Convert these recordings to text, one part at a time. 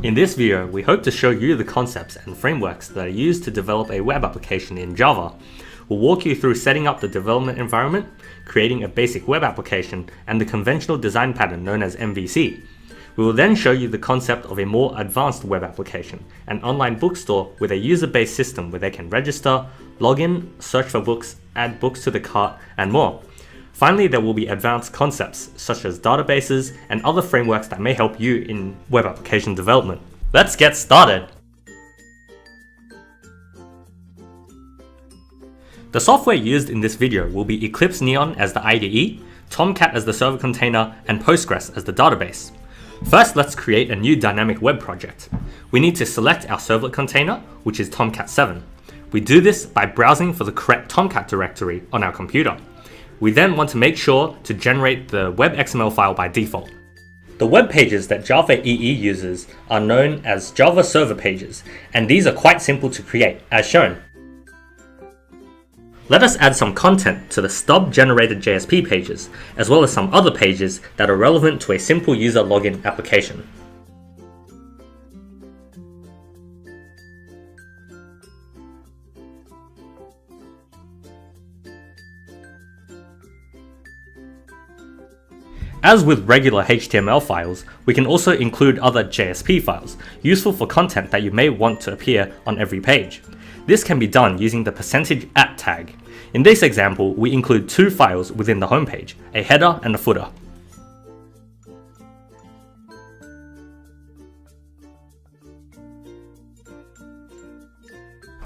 In this video, we hope to show you the concepts and frameworks that are used to develop a web application in Java. We'll walk you through setting up the development environment, creating a basic web application, and the conventional design pattern known as MVC. We will then show you the concept of a more advanced web application, an online bookstore with a user-based system where they can register, log in, search for books, add books to the cart, and more. Finally, there will be advanced concepts such as databases and other frameworks that may help you in web application development. Let's get started! The software used in this video will be Eclipse Neon as the IDE, Tomcat as the server container, and Postgres as the database. First, let's create a new dynamic web project. We need to select our servlet container, which is Tomcat 7. We do this by browsing for the correct Tomcat directory on our computer. We then want to make sure to generate the web XML file by default. The web pages that Java EE uses are known as Java server pages, and these are quite simple to create, as shown. Let us add some content to the stub-generated JSP pages, as well as some other pages that are relevant to a simple user login application. As with regular HTML files, we can also include other JSP files, useful for content that you may want to appear on every page. This can be done using the %@ tag. In this example, we include two files within the homepage, a header and a footer.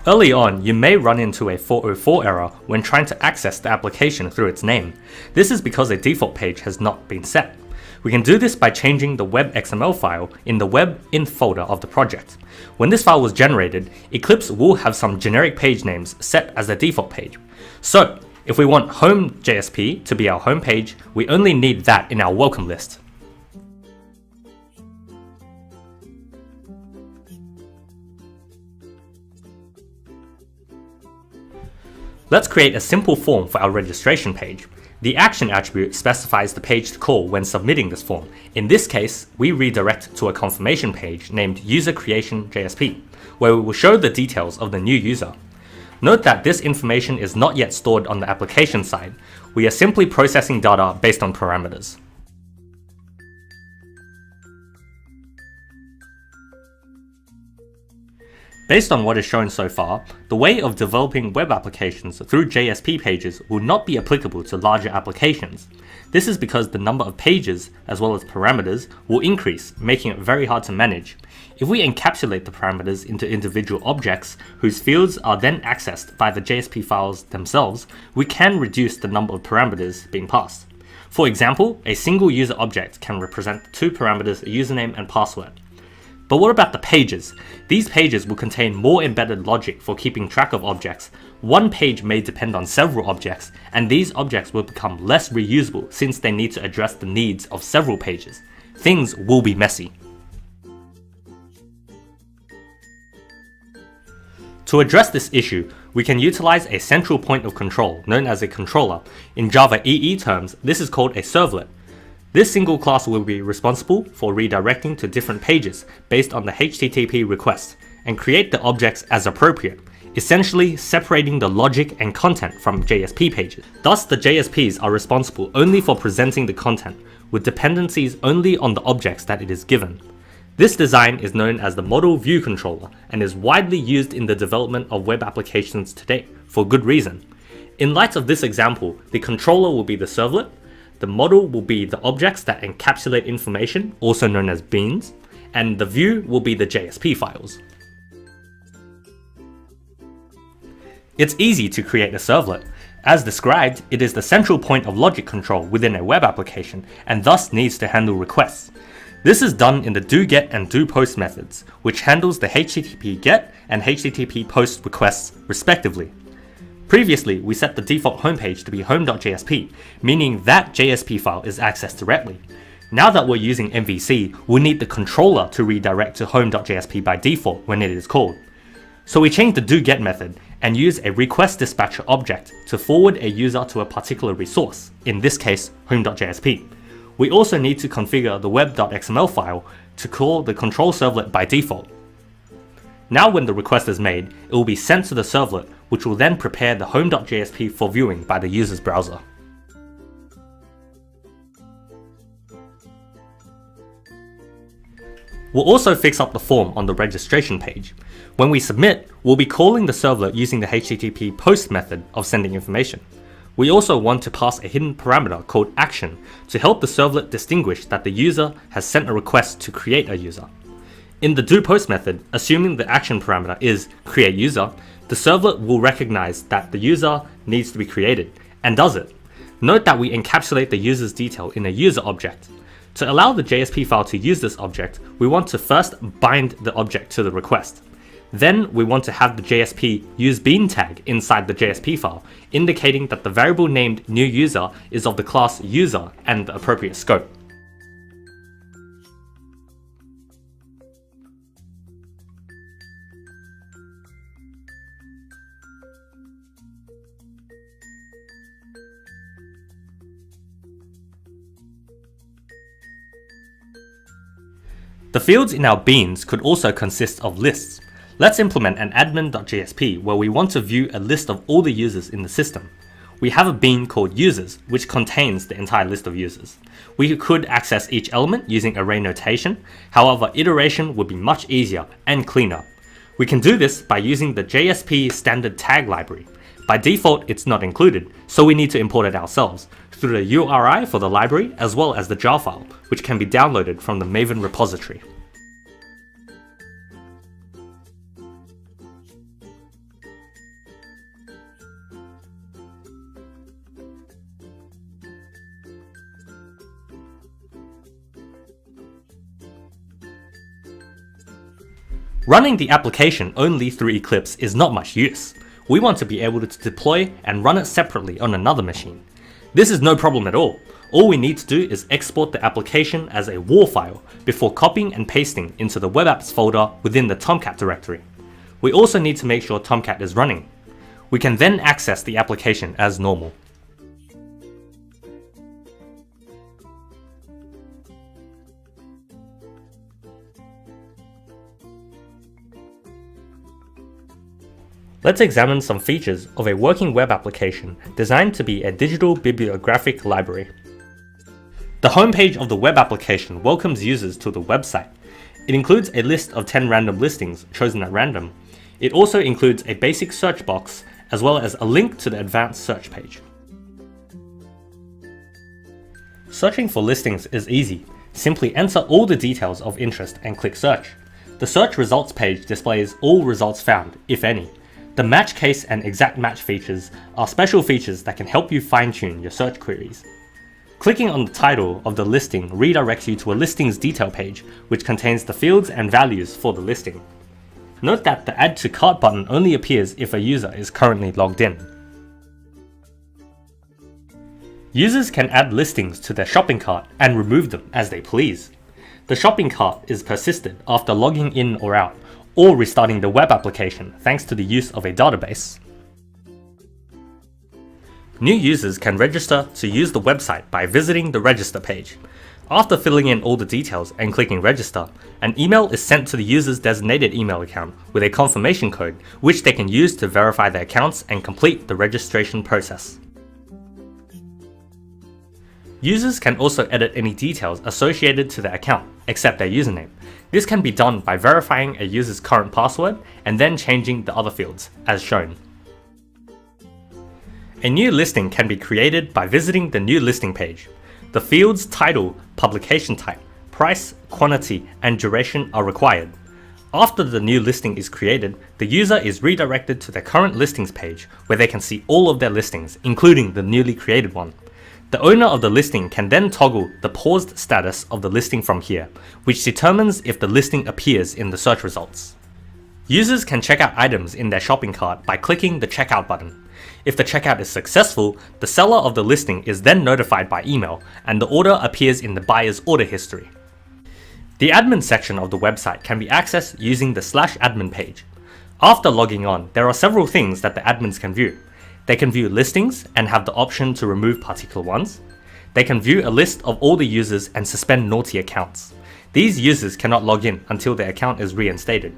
Early on, you may run into a 404 error when trying to access the application through its name. This is because a default page has not been set. We can do this by changing the web XML file in the web inf folder of the project. When this file was generated, Eclipse will have some generic page names set as the default page. So, if we want home JSP to be our home page, we only need that in our welcome list. Let's create a simple form for our registration page. The action attribute specifies the page to call when submitting this form. In this case, we redirect to a confirmation page named User Creation JSP, where we will show the details of the new user. Note that this information is not yet stored on the application side. We are simply processing data based on parameters. Based on what is shown so far, the way of developing web applications through JSP pages will not be applicable to larger applications. This is because the number of pages, as well as parameters, will increase, making it very hard to manage. If we encapsulate the parameters into individual objects, whose fields are then accessed by the JSP files themselves, we can reduce the number of parameters being passed. For example, a single user object can represent two parameters, a username and password. But what about the pages? These pages will contain more embedded logic for keeping track of objects. One page may depend on several objects, and these objects will become less reusable since they need to address the needs of several pages. Things will be messy. To address this issue, we can utilize a central point of control known as a controller. In Java EE terms, this is called a servlet. This single class will be responsible for redirecting to different pages based on the HTTP request and create the objects as appropriate, essentially separating the logic and content from JSP pages. Thus, the JSPs are responsible only for presenting the content, with dependencies only on the objects that it is given. This design is known as the Model View Controller and is widely used in the development of web applications today, for good reason. In light of this example, the controller will be the servlet, the model will be the objects that encapsulate information, also known as beans, and the view will be the JSP files. It's easy to create a servlet. As described, it is the central point of logic control within a web application and thus needs to handle requests. This is done in the doGet and doPost methods, which handles the HTTP GET and HTTP POST requests respectively. Previously, we set the default homepage to be home.jsp, meaning that JSP file is accessed directly. Now that we're using MVC, we'll need the controller to redirect to home.jsp by default when it is called. So we change the doGet method and use a request dispatcher object to forward a user to a particular resource, in this case home.jsp. We also need to configure the web.xml file to call the control servlet by default. Now when the request is made, it will be sent to the servlet, which will then prepare the home.jsp for viewing by the user's browser. We'll also fix up the form on the registration page. When we submit, we'll be calling the servlet using the HTTP POST method of sending information. We also want to pass a hidden parameter called action to help the servlet distinguish that the user has sent a request to create a user. In the doPost method, assuming the action parameter is createUser, the servlet will recognize that the user needs to be created, and does it. Note that we encapsulate the user's detail in a user object. To allow the JSP file to use this object, we want to first bind the object to the request. Then we want to have the JSP useBean tag inside the JSP file, indicating that the variable named newUser is of the class user and the appropriate scope. The fields in our beans could also consist of lists. Let's implement an admin.jsp where we want to view a list of all the users in the system. We have a bean called users, which contains the entire list of users. We could access each element using array notation, however iteration would be much easier and cleaner. We can do this by using the JSP standard tag library. By default it's not included, so we need to import it ourselves, through the URI for the library as well as the jar file, which can be downloaded from the Maven repository. Running the application only through Eclipse is not much use. We want to be able to deploy and run it separately on another machine. This is no problem at all. All we need to do is export the application as a WAR file before copying and pasting into the web apps folder within the Tomcat directory. We also need to make sure Tomcat is running. We can then access the application as normal. Let's examine some features of a working web application designed to be a digital bibliographic library. The homepage of the web application welcomes users to the website. It includes a list of 10 random listings chosen at random. It also includes a basic search box as well as a link to the advanced search page. Searching for listings is easy. Simply enter all the details of interest and click search. The search results page displays all results found, if any. The match case and exact match features are special features that can help you fine-tune your search queries. Clicking on the title of the listing redirects you to a listings detail page, which contains the fields and values for the listing. Note that the Add to Cart button only appears if a user is currently logged in. Users can add listings to their shopping cart and remove them as they please. The shopping cart is persisted after logging in or out, or restarting the web application thanks to the use of a database. New users can register to use the website by visiting the register page. After filling in all the details and clicking register, an email is sent to the user's designated email account with a confirmation code, which they can use to verify their accounts and complete the registration process. Users can also edit any details associated to their account, except their username. This can be done by verifying a user's current password and then changing the other fields, as shown. A new listing can be created by visiting the new listing page. The fields title, publication type, price, quantity, and duration are required. After the new listing is created, the user is redirected to their current listings page, where they can see all of their listings, including the newly created one. The owner of the listing can then toggle the paused status of the listing from here, which determines if the listing appears in the search results. Users can check out items in their shopping cart by clicking the checkout button. If the checkout is successful, the seller of the listing is then notified by email, and the order appears in the buyer's order history. The admin section of the website can be accessed using the /admin page. After logging on, there are several things that the admins can view. They can view listings and have the option to remove particular ones. They can view a list of all the users and suspend naughty accounts. these users cannot log in until their account is reinstated.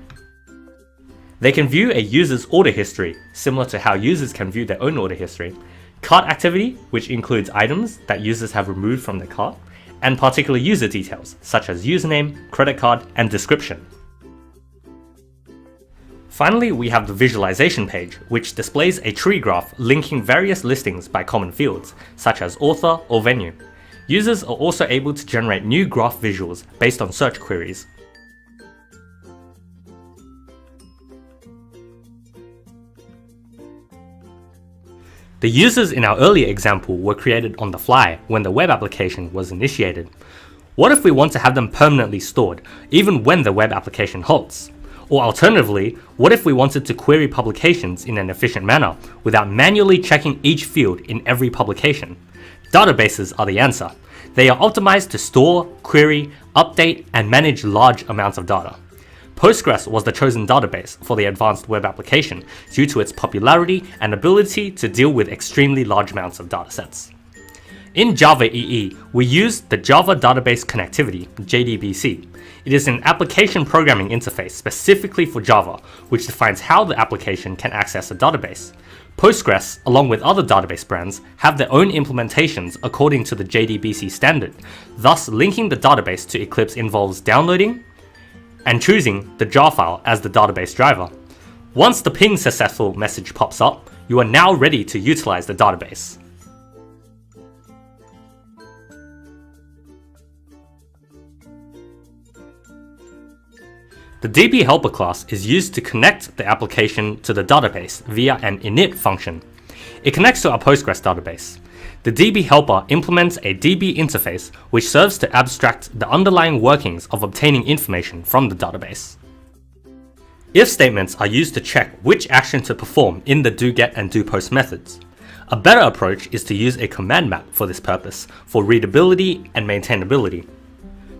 They can view a user's order history, similar to how users can view their own order history, cart activity, which includes items that users have removed from their cart, and particular user details, such as username, credit card, and description. Finally, we have the visualization page, which displays a tree graph linking various listings by common fields, such as author or venue. Users are also able to generate new graph visuals based on search queries. The users in our earlier example were created on the fly when the web application was initiated. What if we want to have them permanently stored, even when the web application halts? Or alternatively, what if we wanted to query publications in an efficient manner without manually checking each field in every publication? Databases are the answer. They are optimized to store, query, update, and manage large amounts of data. Postgres was the chosen database for the advanced web application due to its popularity and ability to deal with extremely large amounts of datasets. In Java EE, we use the Java Database Connectivity, JDBC. It is an application programming interface specifically for Java, which defines how the application can access a database. Postgres, along with other database brands, have their own implementations according to the JDBC standard. Thus, linking the database to Eclipse involves downloading and choosing the jar file as the database driver. Once the ping successful message pops up, you are now ready to utilize the database. The DB helper class is used to connect the application to the database via an init function. It connects to our Postgres database. The DB helper implements a DB interface which serves to abstract the underlying workings of obtaining information from the database. If statements are used to check which action to perform in the doGet and doPost methods. A better approach is to use a command map for this purpose, for readability and maintainability.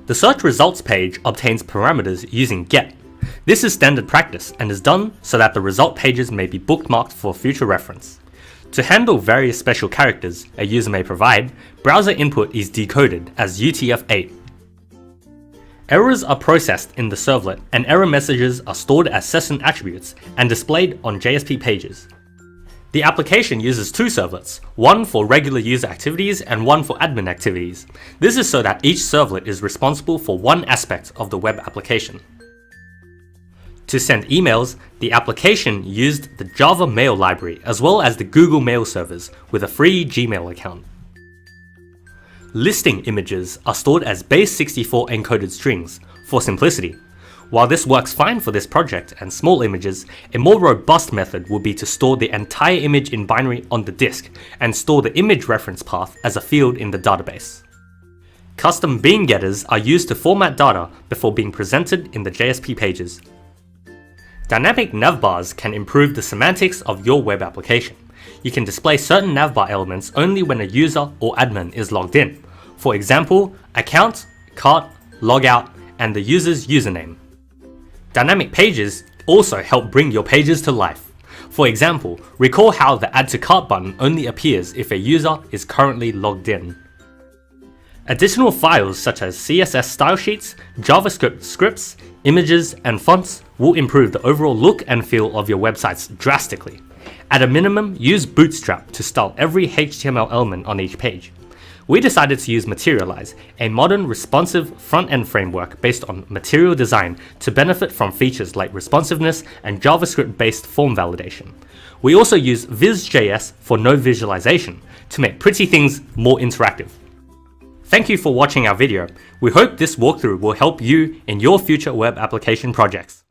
The search results page obtains parameters using get. This is standard practice and is done so that the result pages may be bookmarked for future reference. To handle various special characters a user may provide, browser input is decoded as UTF-8. Errors are processed in the servlet and error messages are stored as session attributes and displayed on JSP pages. The application uses two servlets, one for regular user activities and one for admin activities. This is so that each servlet is responsible for one aspect of the web application. To send emails, the application used the Java Mail library as well as the Google Mail servers with a free Gmail account. Listing images are stored as base64 encoded strings for simplicity. While this works fine for this project and small images, a more robust method would be to store the entire image in binary on the disk and store the image reference path as a field in the database. Custom bean getters are used to format data before being presented in the JSP pages. Dynamic navbars can improve the semantics of your web application. You can display certain navbar elements only when a user or admin is logged in. For example, account, cart, logout, and the user's username. Dynamic pages also help bring your pages to life. For example, recall how the Add to Cart button only appears if a user is currently logged in. Additional files such as CSS style sheets, JavaScript scripts, images, and fonts will improve the overall look and feel of your websites drastically. At a minimum, use Bootstrap to style every HTML element on each page. We decided to use Materialize, a modern responsive front-end framework based on material design to benefit from features like responsiveness and JavaScript-based form validation. We also use Viz.js for node visualization to make pretty things more interactive. Thank you for watching our video. We hope this walkthrough will help you in your future web application projects.